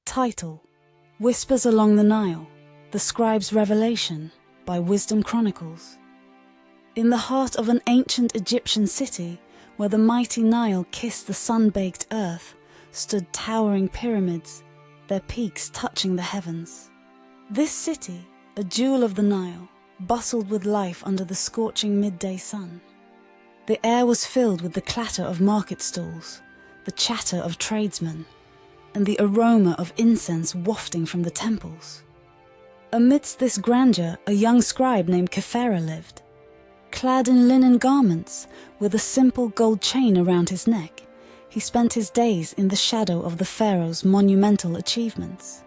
Title: Whispers Along the Nile, The Scribe's Revelation, by Wisdom Chronicles. In the heart of an ancient Egyptian city, where the mighty Nile kissed the sun-baked earth, stood towering pyramids, their peaks touching the heavens. This city, a jewel of the Nile, bustled with life under the scorching midday sun. The air was filled with the clatter of market stalls, the chatter of tradesmen, and the aroma of incense wafting from the temples. Amidst this grandeur, a young scribe named Kephera lived. Clad in linen garments, with a simple gold chain around his neck, he spent his days in the shadow of the Pharaohs' monumental achievements.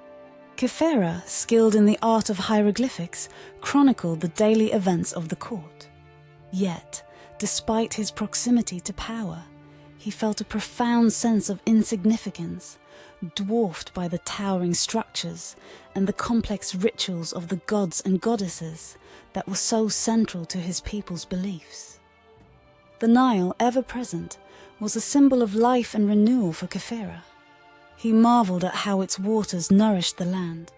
Kephera, skilled in the art of hieroglyphics, chronicled the daily events of the court. Yet, despite his proximity to power, he felt a profound sense of insignificance, dwarfed by the towering structures and the complex rituals of the gods and goddesses that were so central to his people's beliefs. The Nile, ever present, was a symbol of life and renewal for Kephera. He marveled at how its waters nourished the land,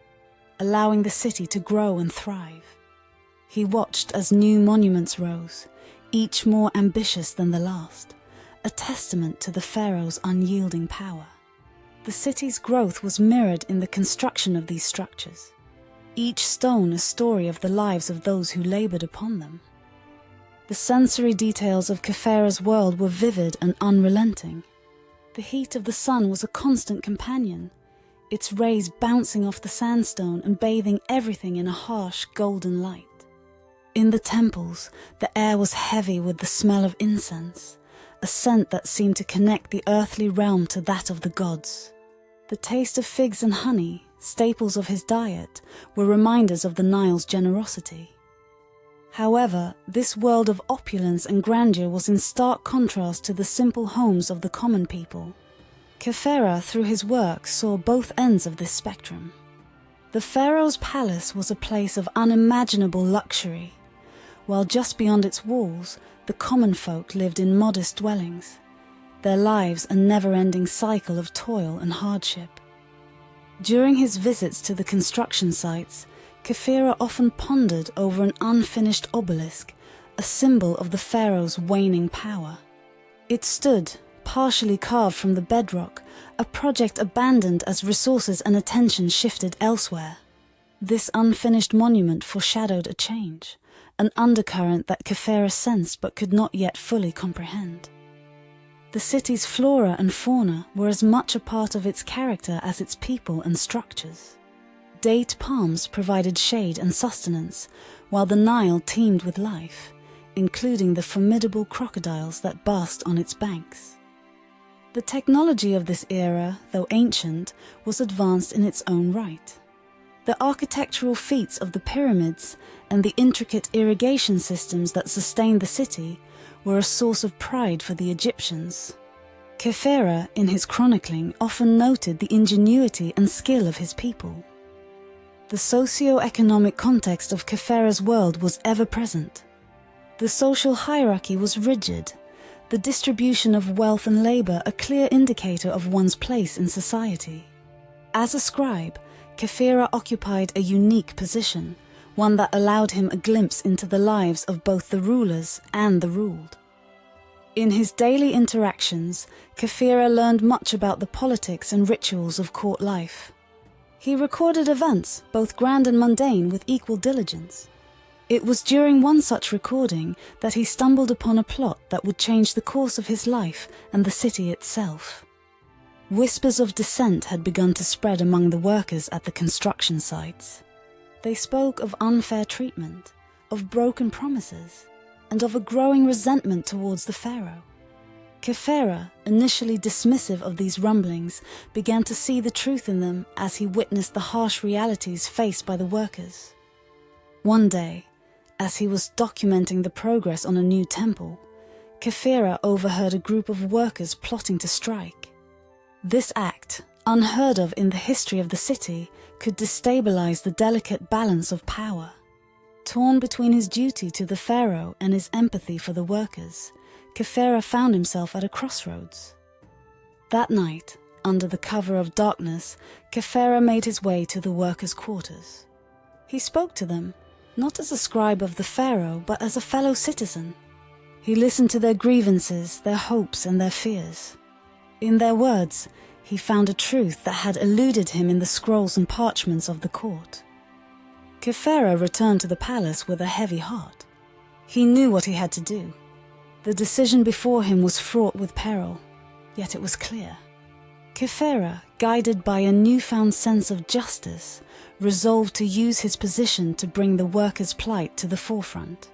allowing the city to grow and thrive. He watched as new monuments rose, each more ambitious than the last, a testament to the Pharaohs' unyielding power. The city's growth was mirrored in the construction of these structures, each stone a story of the lives of those who labored upon them. The sensory details of Kephera's world were vivid and unrelenting. The heat of the sun was a constant companion, its rays bouncing off the sandstone and bathing everything in a harsh golden light. In the temples, the air was heavy with the smell of incense, a scent that seemed to connect the earthly realm to that of the gods. The taste of figs and honey, staples of his diet, were reminders of the Nile's generosity. However, this world of opulence and grandeur was in stark contrast to the simple homes of the common people. Kephera, through his work, saw both ends of this spectrum. The Pharaoh's palace was a place of unimaginable luxury, while just beyond its walls, the common folk lived in modest dwellings, their lives a never-ending cycle of toil and hardship. During his visits to the construction sites, Kephera often pondered over an unfinished obelisk, a symbol of the pharaoh's waning power. It stood, partially carved from the bedrock, a project abandoned as resources and attention shifted elsewhere. This unfinished monument foreshadowed a change, an undercurrent that Kephera sensed but could not yet fully comprehend. The city's flora and fauna were as much a part of its character as its people and structures. Date palms provided shade and sustenance, while the Nile teemed with life, including the formidable crocodiles that basked on its banks. The technology of this era, though ancient, was advanced in its own right. The architectural feats of the pyramids and the intricate irrigation systems that sustained the city were a source of pride for the Egyptians. Kephera, in his chronicling, often noted the ingenuity and skill of his people. The socio-economic context of Kephera's world was ever present. The social hierarchy was rigid, the distribution of wealth and labor a clear indicator of one's place in society. As a scribe, Kephera occupied a unique position, one that allowed him a glimpse into the lives of both the rulers and the ruled. In his daily interactions, Kephera learned much about the politics and rituals of court life. He recorded events, both grand and mundane, with equal diligence. It was during one such recording that he stumbled upon a plot that would change the course of his life and the city itself. Whispers of dissent had begun to spread among the workers at the construction sites. They spoke of unfair treatment, of broken promises, and of a growing resentment towards the pharaoh. Kephera, initially dismissive of these rumblings, began to see the truth in them as he witnessed the harsh realities faced by the workers. One day, as he was documenting the progress on a new temple, Kephera overheard a group of workers plotting to strike. This act, unheard of in the history of the city, could destabilize the delicate balance of power. Torn between his duty to the pharaoh and his empathy for the workers, Kephera found himself at a crossroads. That night, under the cover of darkness, Kephera made his way to the workers' quarters. He spoke to them, not as a scribe of the pharaoh, but as a fellow citizen. He listened to their grievances, their hopes, and their fears. In their words, he found a truth that had eluded him in the scrolls and parchments of the court. Kephera returned to the palace with a heavy heart. He knew what he had to do. The decision before him was fraught with peril, yet it was clear. Kephera, guided by a newfound sense of justice, resolved to use his position to bring the workers' plight to the forefront.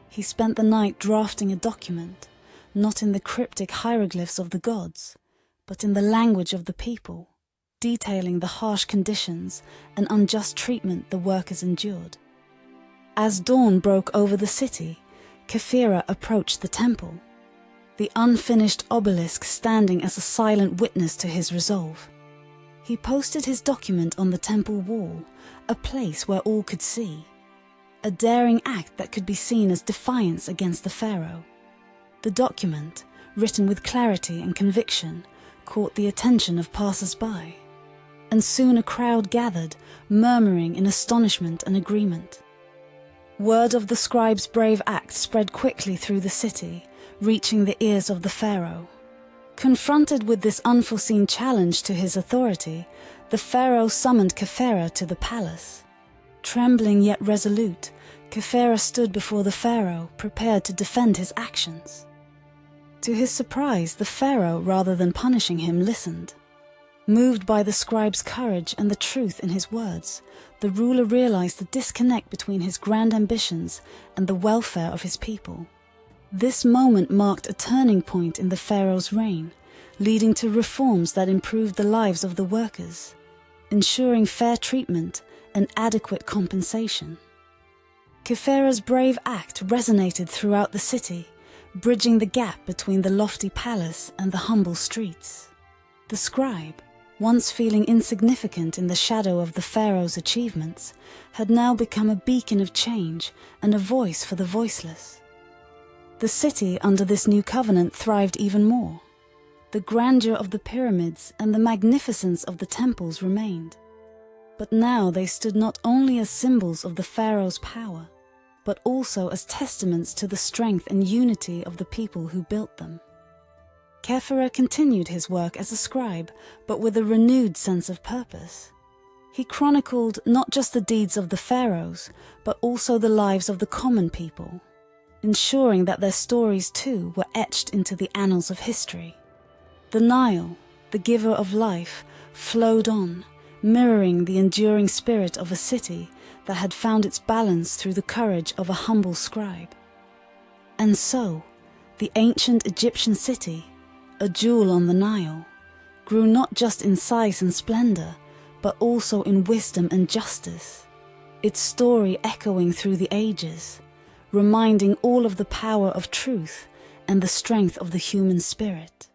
He spent the night drafting a document, not in the cryptic hieroglyphs of the gods, but in the language of the people, detailing the harsh conditions and unjust treatment the workers endured. As dawn broke over the city, Kephera approached the temple, the unfinished obelisk standing as a silent witness to his resolve. He posted his document on the temple wall, a place where all could see, a daring act that could be seen as defiance against the pharaoh. The document, written with clarity and conviction, caught the attention of passers-by, and soon a crowd gathered, murmuring in astonishment and agreement. Word of the scribe's brave act spread quickly through the city, reaching the ears of the pharaoh. Confronted with this unforeseen challenge to his authority, the pharaoh summoned Kephera to the palace. Trembling yet resolute, Kephera stood before the pharaoh, prepared to defend his actions. To his surprise, the pharaoh, rather than punishing him, listened. Moved by the scribe's courage and the truth in his words, the ruler realized the disconnect between his grand ambitions and the welfare of his people. This moment marked a turning point in the pharaoh's reign, leading to reforms that improved the lives of the workers, ensuring fair treatment and adequate compensation. Kephera's brave act resonated throughout the city, bridging the gap between the lofty palace and the humble streets. The scribe, once feeling insignificant in the shadow of the pharaoh's achievements, had now become a beacon of change and a voice for the voiceless. The city under this new covenant thrived even more. The grandeur of the pyramids and the magnificence of the temples remained. But now they stood not only as symbols of the pharaoh's power, but also as testaments to the strength and unity of the people who built them. Kephera continued his work as a scribe, but with a renewed sense of purpose. He chronicled not just the deeds of the pharaohs, but also the lives of the common people, ensuring that their stories too were etched into the annals of history. The Nile, the giver of life, flowed on, mirroring the enduring spirit of a city that had found its balance through the courage of a humble scribe. And so, the ancient Egyptian city, a jewel on the Nile, grew not just in size and splendor, but also in wisdom and justice, its story echoing through the ages, reminding all of the power of truth and the strength of the human spirit.